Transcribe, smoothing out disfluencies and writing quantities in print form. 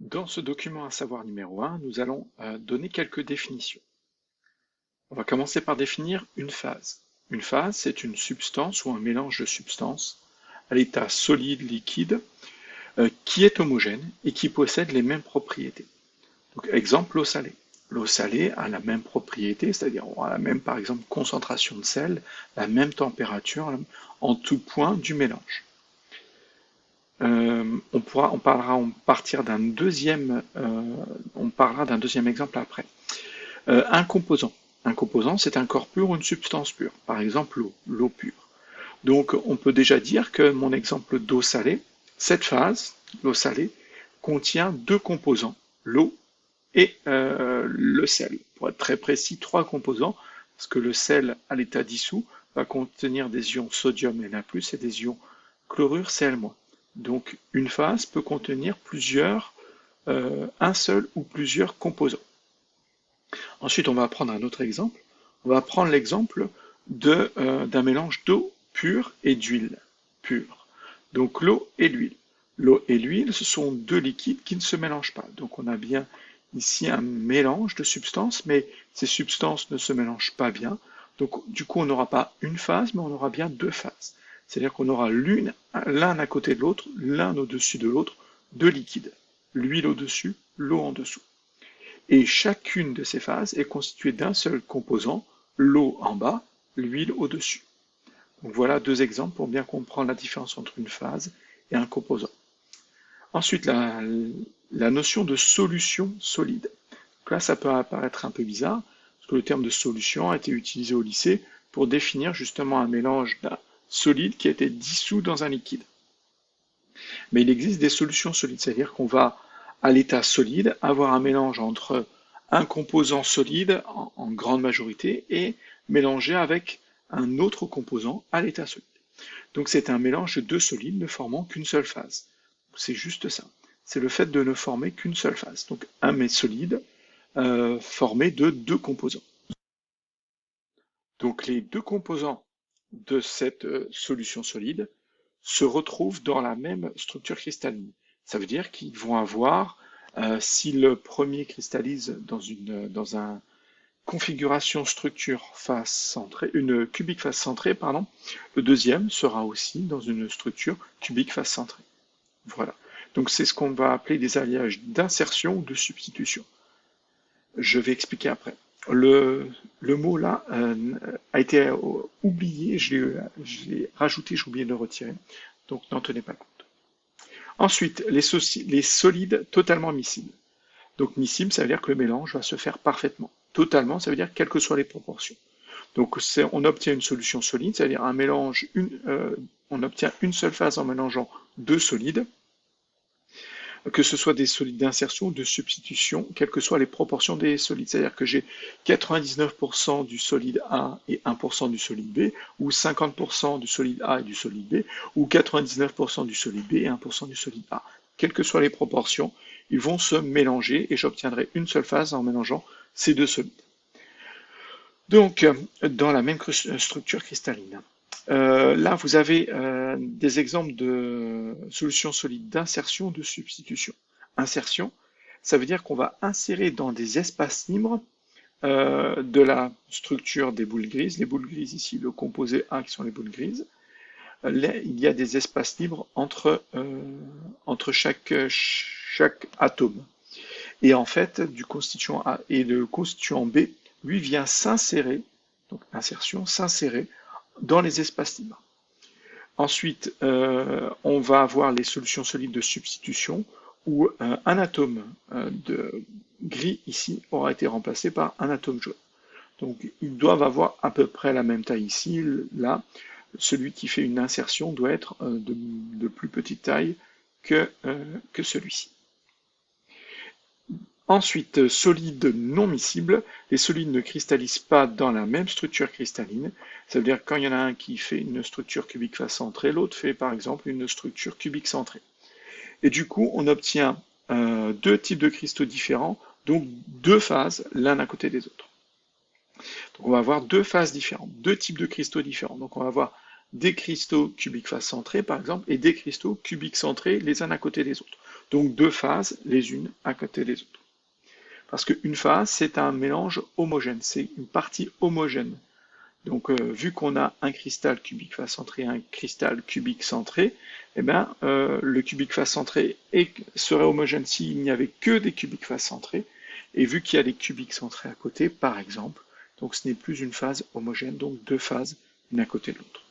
Dans ce document à savoir numéro 1, nous allons donner quelques définitions. On va commencer par définir une phase. Une phase, c'est une substance ou un mélange de substances à l'état solide, liquide, qui est homogène et qui possède les mêmes propriétés. Donc, exemple, l'eau salée. L'eau salée a la même propriété, c'est-à-dire on a la même, par exemple, concentration de sel, la même température en tout point du mélange. On parlera d'un deuxième exemple après. Un composant. Un composant, c'est un corps pur ou une substance pure. Par exemple, l'eau pure. Donc, on peut déjà dire que mon exemple d'eau salée, cette phase, l'eau salée, contient deux composants, l'eau et le sel. Pour être très précis, trois composants, parce que le sel à l'état dissous va contenir des ions sodium Na+, et des ions chlorure Cl-. Donc, une phase peut contenir un seul ou plusieurs composants. Ensuite, on va prendre un autre exemple. On va prendre l'exemple d'un mélange d'eau pure et d'huile pure. Donc l'eau et l'huile. L'eau et l'huile, ce sont deux liquides qui ne se mélangent pas. Donc on a bien ici un mélange de substances, mais ces substances ne se mélangent pas bien. Donc du coup, on n'aura pas une phase, mais on aura bien deux phases. C'est-à-dire qu'on aura l'un à côté de l'autre, l'un au-dessus de l'autre, deux liquides. L'huile au-dessus, l'eau en dessous. Et chacune de ces phases est constituée d'un seul composant, l'eau en bas, l'huile au-dessus. Donc voilà deux exemples pour bien comprendre la différence entre une phase et un composant. Ensuite, la notion de solution solide. Donc là, ça peut apparaître un peu bizarre, parce que le terme de solution a été utilisé au lycée pour définir justement un mélange solide qui a été dissous dans un liquide. Mais il existe des solutions solides, c'est-à-dire qu'on va, à l'état solide, avoir un mélange entre un composant solide en grande majorité et mélangé avec un autre composant à l'état solide. Donc c'est un mélange de deux solides ne formant qu'une seule phase. C'est juste ça. C'est le fait de ne former qu'une seule phase. Donc un mais solide formé de deux composants. Donc les deux composants de cette solution solide se retrouvent dans la même structure cristalline. Ça veut dire qu'ils vont avoir, si le premier cristallise dans une configuration structure face centrée, une cubique face centrée, pardon, le deuxième sera aussi dans une structure cubique face centrée. Voilà. Donc c'est ce qu'on va appeler des alliages d'insertion ou de substitution. Je vais expliquer après. Le mot là a été oublié, je l'ai rajouté, j'ai oublié de le retirer, donc n'en tenez pas compte. Ensuite, les solides totalement miscibles. Donc miscible, ça veut dire que le mélange va se faire parfaitement. Totalement, ça veut dire quelles que soient les proportions. Donc on obtient une solution solide, c'est-à-dire un mélange, on obtient une seule phase en mélangeant deux solides, que ce soit des solides d'insertion ou de substitution, quelles que soient les proportions des solides. C'est-à-dire que j'ai 99% du solide A et 1% du solide B, ou 50% du solide A et du solide B, ou 99% du solide B et 1% du solide A. Quelles que soient les proportions, ils vont se mélanger et j'obtiendrai une seule phase en mélangeant ces deux solides. Donc, dans la même structure cristalline. Là, vous avez des exemples de solutions solides d'insertion ou de substitution. Insertion, ça veut dire qu'on va insérer dans des espaces libres de la structure des boules grises. Les boules grises ici, le composé A qui sont les boules grises. Là, il y a des espaces libres entre chaque atome. Et en fait, du constituant A et le constituant B, lui vient s'insérer, donc insertion, s'insérer dans les espaces libres. Ensuite, on va avoir les solutions solides de substitution où un atome de gris ici aura été remplacé par un atome jaune. Donc ils doivent avoir à peu près la même taille ici. Là, celui qui fait une insertion doit être de plus petite taille que celui-ci. Ensuite, solides non miscibles. Les solides ne cristallisent pas dans la même structure cristalline. Ça veut dire que quand il y en a un qui fait une structure cubique face centrée, l'autre fait par exemple une structure cubique centrée. Et du coup, on obtient deux types de cristaux différents, donc deux phases l'un à côté des autres. Donc on va avoir deux phases différentes, deux types de cristaux différents. Donc on va avoir des cristaux cubiques face centrée par exemple, et des cristaux cubiques centrés les uns à côté des autres. Donc deux phases, les unes à côté des autres. Parce qu'une phase, c'est un mélange homogène, c'est une partie homogène. Donc, vu qu'on a un cristal cubique face centré et un cristal cubique centré, eh ben, le cubique face centré serait homogène s'il n'y avait que des cubiques face centrés. Et vu qu'il y a des cubiques centrés à côté, par exemple, donc ce n'est plus une phase homogène, donc deux phases, l'une à côté de l'autre.